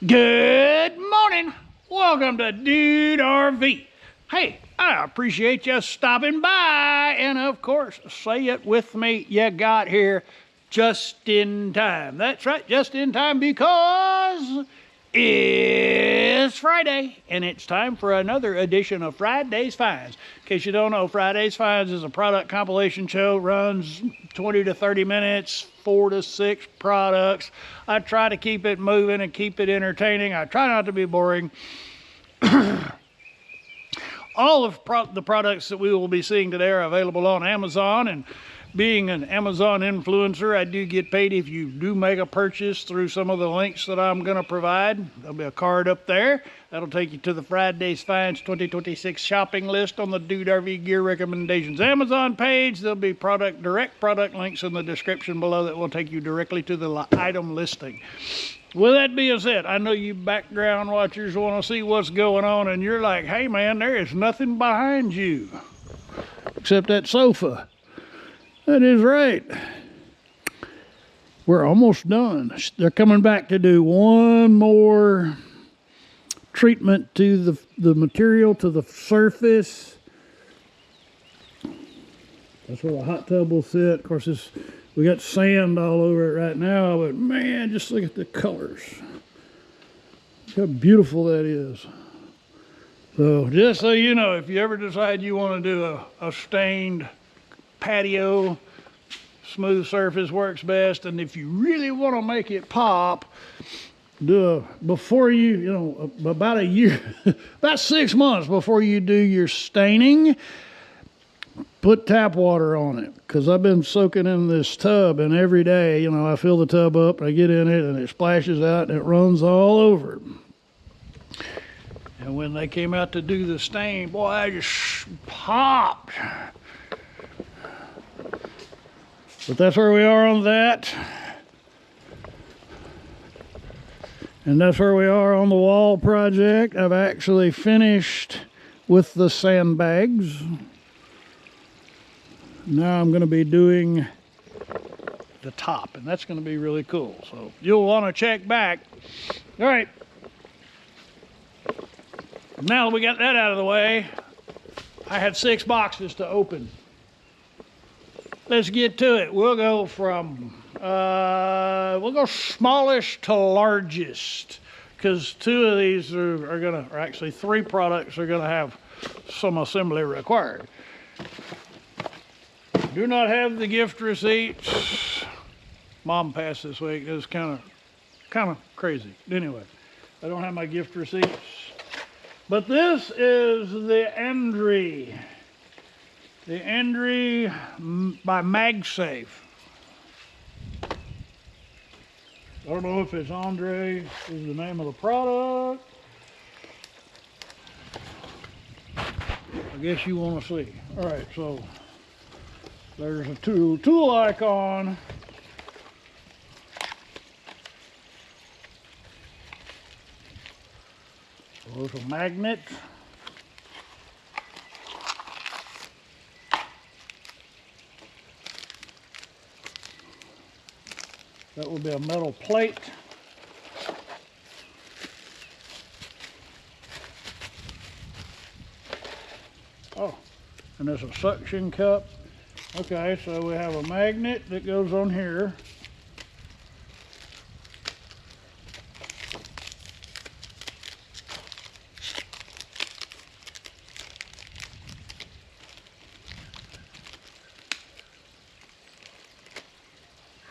Good morning. Welcome to Dude RV. Hey, I appreciate you stopping by. And of course, say it with me, you got here just in time. That's right, just in time because it's Friday and it's time for another edition of Friday's Finds. In case you don't know, Friday's Finds is a product compilation show, runs 20 to 30 minutes, 4 to 6 products. I try to keep it moving and keep it entertaining. I try not to be boring. All of the products that we will be seeing today are available on Amazon, and being an Amazon influencer, I do get paid if you do make a purchase through some of the links that I'm going to provide. There'll be a card up there. That'll take you to the Friday's Finds 2026 shopping list on the Dude RV Gear Recommendations Amazon page. There'll be direct product links in the description below that will take you directly to the item listing. With that being said, I know you background watchers want to see what's going on, and you're like, hey man, there is nothing behind you except that sofa. That is right. We're almost done. They're coming back to do one more treatment to the material, to the surface. That's where the hot tub will sit. Of course, we got sand all over it right now, but man, just look at the colors. Look how beautiful that is. So just so you know, if you ever decide you want to do a stained patio, smooth surface works best. And if you really want to make it pop, before about a year, about 6 months before you do your staining, put tap water on it, because I've been soaking in this tub, and every day, I fill the tub up, I get in it, and it splashes out, and it runs all over. And when they came out to do the stain, boy, I just popped. But that's where we are on that. And that's where we are on the wall project. I've actually finished with the sandbags. Now I'm going to be doing the top, and that's going to be really cool. So you'll want to check back. All right. Now that we got that out of the way, I had 6 boxes to open. Let's get to it. We'll go from, we'll go smallest to largest, because 2 of these or actually 3 products are gonna have some assembly required. Do not have the gift receipts. Mom passed this week. It was kind of crazy. Anyway, I don't have my gift receipts. But this is the ANDERY. The ANDERY by MagSafe. I don't know if it's ANDERY is the name of the product. I guess you want to see. All right, so there's a tool icon. There's a magnet. That will be a metal plate. Oh, and there's a suction cup. Okay, so we have a magnet that goes on here.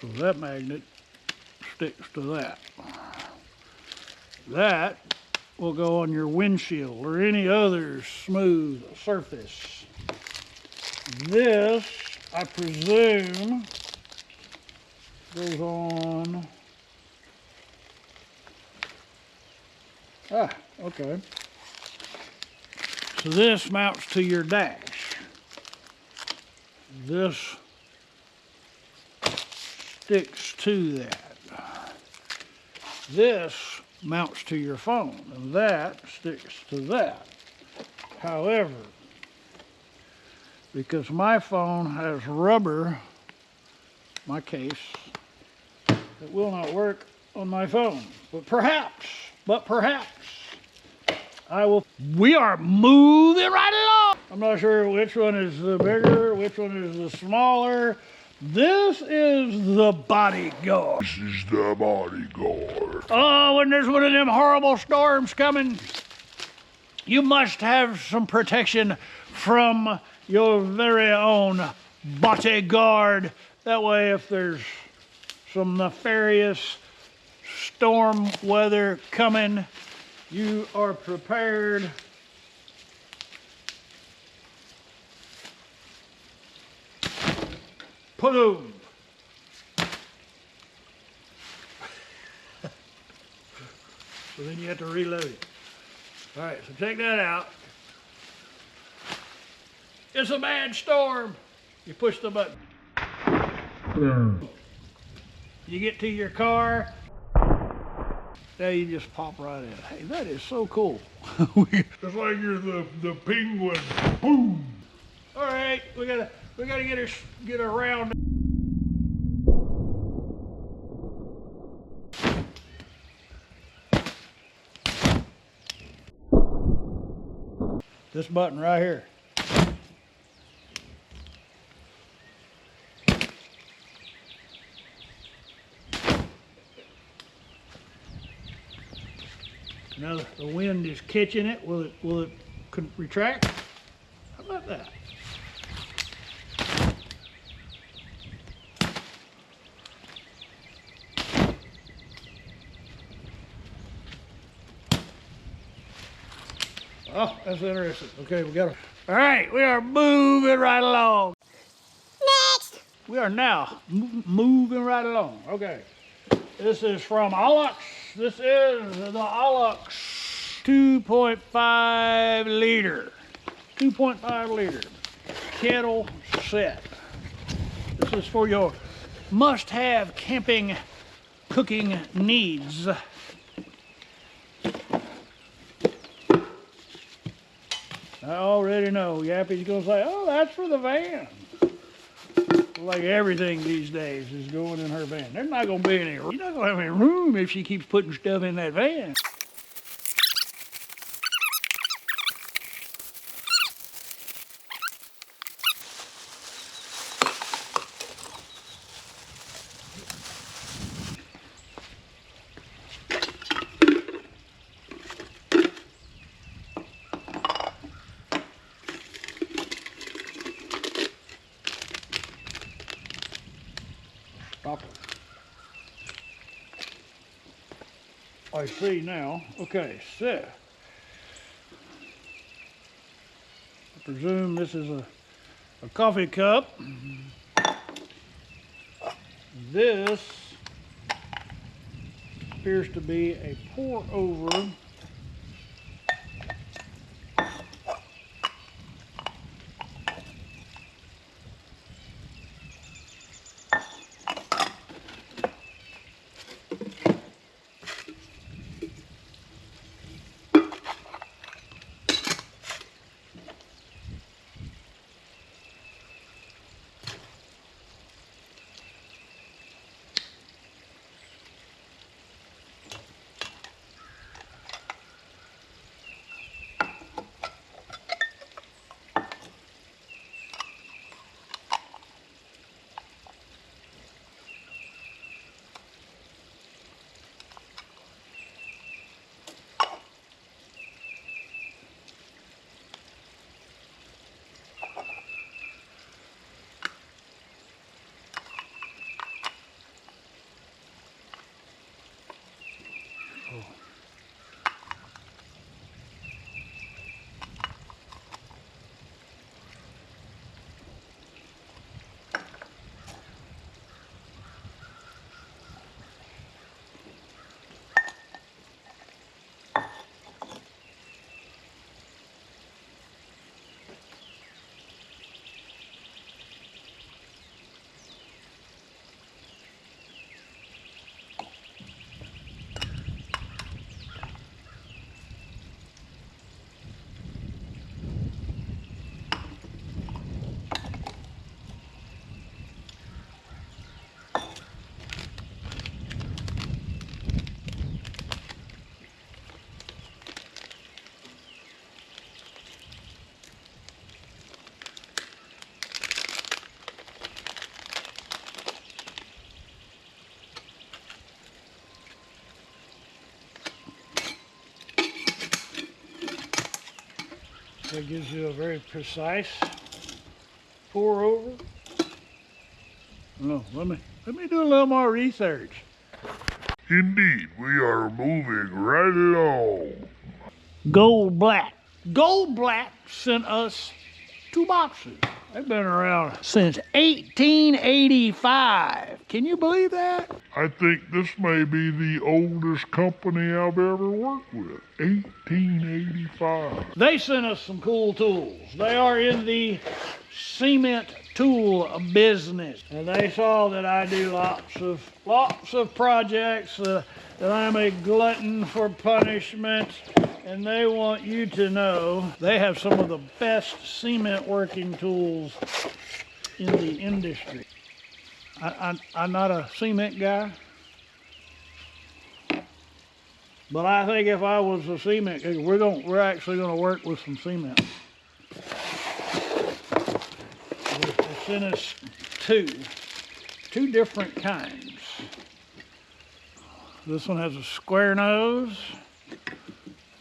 So that magnet sticks to that. That will go on your windshield or any other smooth surface. This, I presume, goes on. Ah, okay. So this mounts to your dash. This sticks to that. This mounts to your phone, and that sticks to that. However, because my phone has rubber, my case, it will not work on my phone. But perhaps but perhaps I will. We are moving right along. I'm not sure which one is the bigger, which one is the smaller. This is the Bodyguard. This is the Bodyguard. Oh, when there's one of them horrible storms coming, you must have some protection from your very own Bodyguard. That way, if there's some nefarious storm weather coming, you are prepared. Boom. So then you have to reload it. All right, so take that out. It's a bad storm. You push the button. You get to your car. Now you just pop right in. Hey, that is so cool. It's like you're the penguin. Boom. All right, we gotta get around. This button right here. Now the wind is catching it. Will it retract? How about that? Oh, that's interesting. Okay, we got it. All right, we are moving right along. Next. We are now moving right along. Okay, this is from Alocs. This is the Alocs 2.5 liter. 2.5 liter kettle set. This is for your must-have camping cooking needs. I already know Yappy's gonna say, oh, that's for the van. Like everything these days is going in her van. There's not gonna be any room. You're not gonna have any room if she keeps putting stuff in that van. I see now. Okay, so I presume this is a coffee cup. This appears to be a pour over. That gives you a very precise pour over. No, let me do a little more research. Indeed, we are moving right along. Goldblatt. Goldblatt sent us 2 boxes. They've been around since 1885. Can you believe that? I think this may be the oldest company I've ever worked with. 1885. They sent us some cool tools. They are in the cement tool business, and they saw that I do lots of projects, that I'm a glutton for punishment, and they want you to know they have some of the best cement working tools in the industry. I'm not a cement guy, but I think if I was a cement guy, we're actually gonna work with some cement. They sent us two different kinds. This one has a square nose.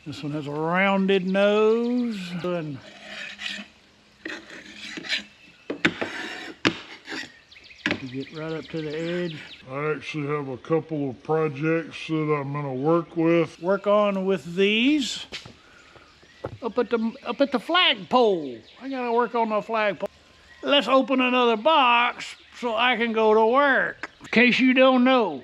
This one has a rounded nose. And you get right up to the edge. I actually have a couple of projects that I'm going to work with. Work on with these up at the flagpole. I gotta work on the flagpole. Let's open another box so I can go to work. In case you don't know,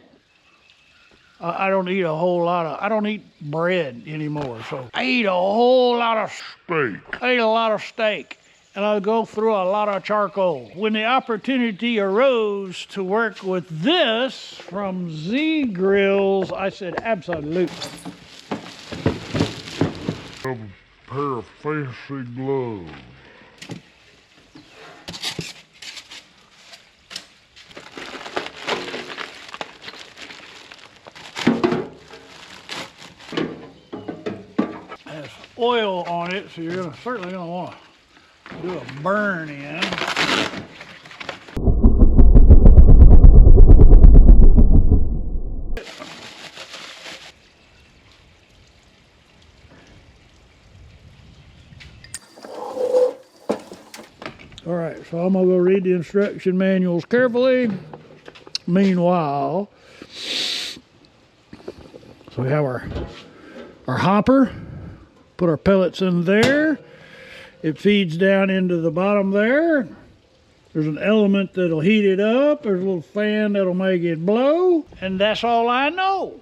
I don't eat a whole lot of, I don't eat bread anymore, so I eat a whole lot of Steak. I eat a lot of steak, and I go through a lot of charcoal. When the opportunity arose to work with this from Z Grills, I said absolutely. Have a pair of fancy gloves. Has oil on it, so you're certainly gonna want to do a burn in. All right, so I'm gonna go read the instruction manuals carefully. Meanwhile, so we have our hopper. Put our pellets in there. It feeds down into the bottom there. There's an element that'll heat it up. There's a little fan that'll make it blow. And that's all I know.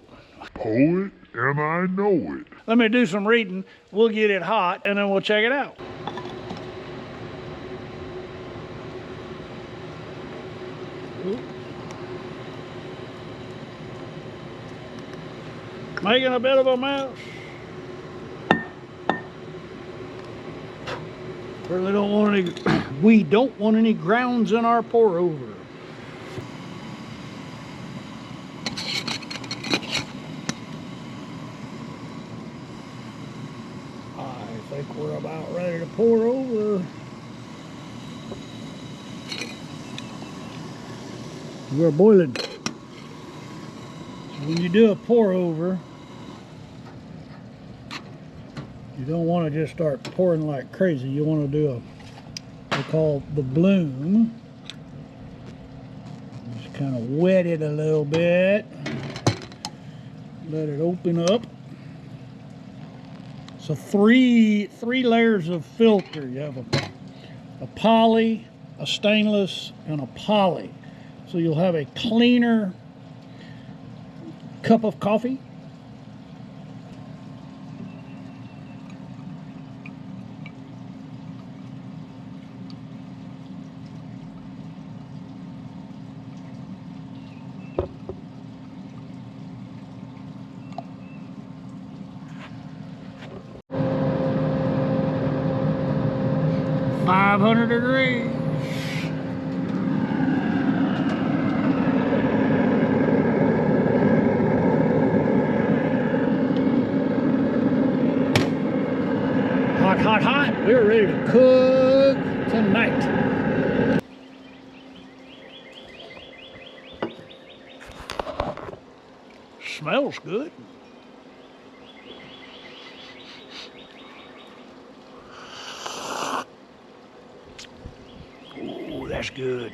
Poet, and I know it. Let me do some reading. We'll get it hot and then we'll check it out. Making a bit of a mess. Really don't want any, we don't want any grounds in our pour over. I think we're about ready to pour over. We're boiling. When you do a pour over, you don't want to just start pouring like crazy. You want to do they call the bloom. Just kind of wet it a little bit. Let it open up. So three layers of filter. You have a poly, a stainless, and a poly. So you'll have a cleaner cup of coffee. .500 degrees. Hot, hot, hot. We're ready to cook tonight. Smells good. That's good.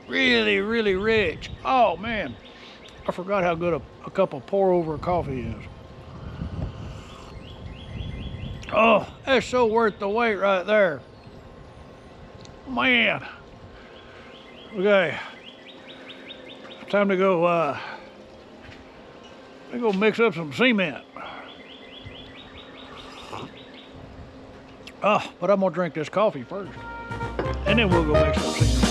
Really, really rich. Oh man, I forgot how good a cup of pour over coffee is. Oh, that's so worth the wait right there. Man. Okay. Time to go mix up some cement. Oh, but I'm gonna drink this coffee first. And then we'll go make some cement.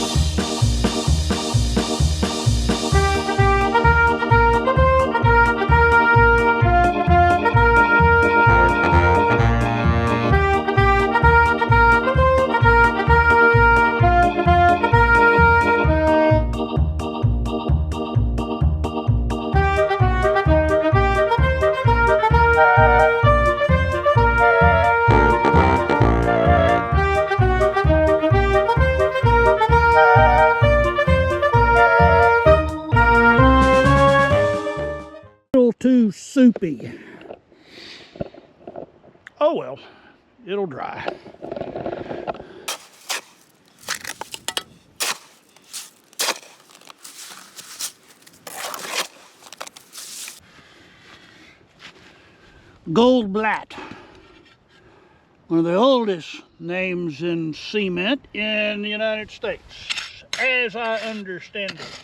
Too soupy. Oh well, it'll dry. Goldblatt, one of the oldest names in cement in the United States, as I understand it.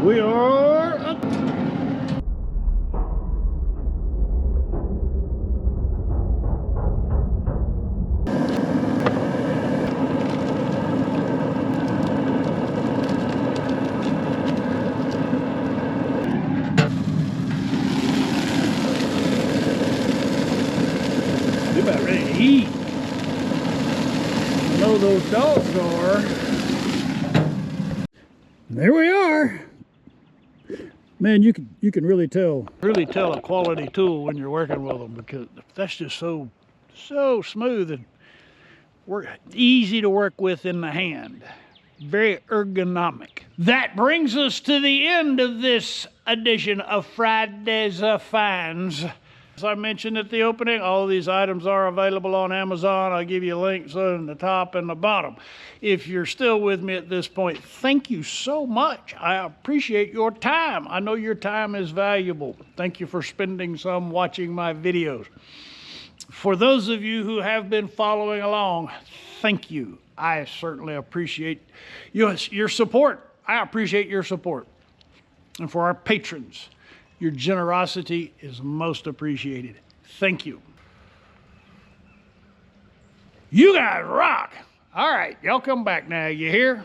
We are up. We're about ready to eat. I know those dogs are. There we are. Man, you can really tell a quality tool when you're working with them, because that's just so smooth and easy to work with in the hand. Very ergonomic. That brings us to the end of this edition of Friday's Finds. As I mentioned at the opening, all of these items are available on Amazon. I'll give you links on the top and the bottom. If you're still with me at this point, thank you so much. I appreciate your time. I know your time is valuable. Thank you for spending some watching my videos. For those of you who have been following along, thank you. I certainly appreciate your support. I appreciate your support. And for our patrons, your generosity is most appreciated. Thank you. You guys rock. All right, y'all come back now, you hear?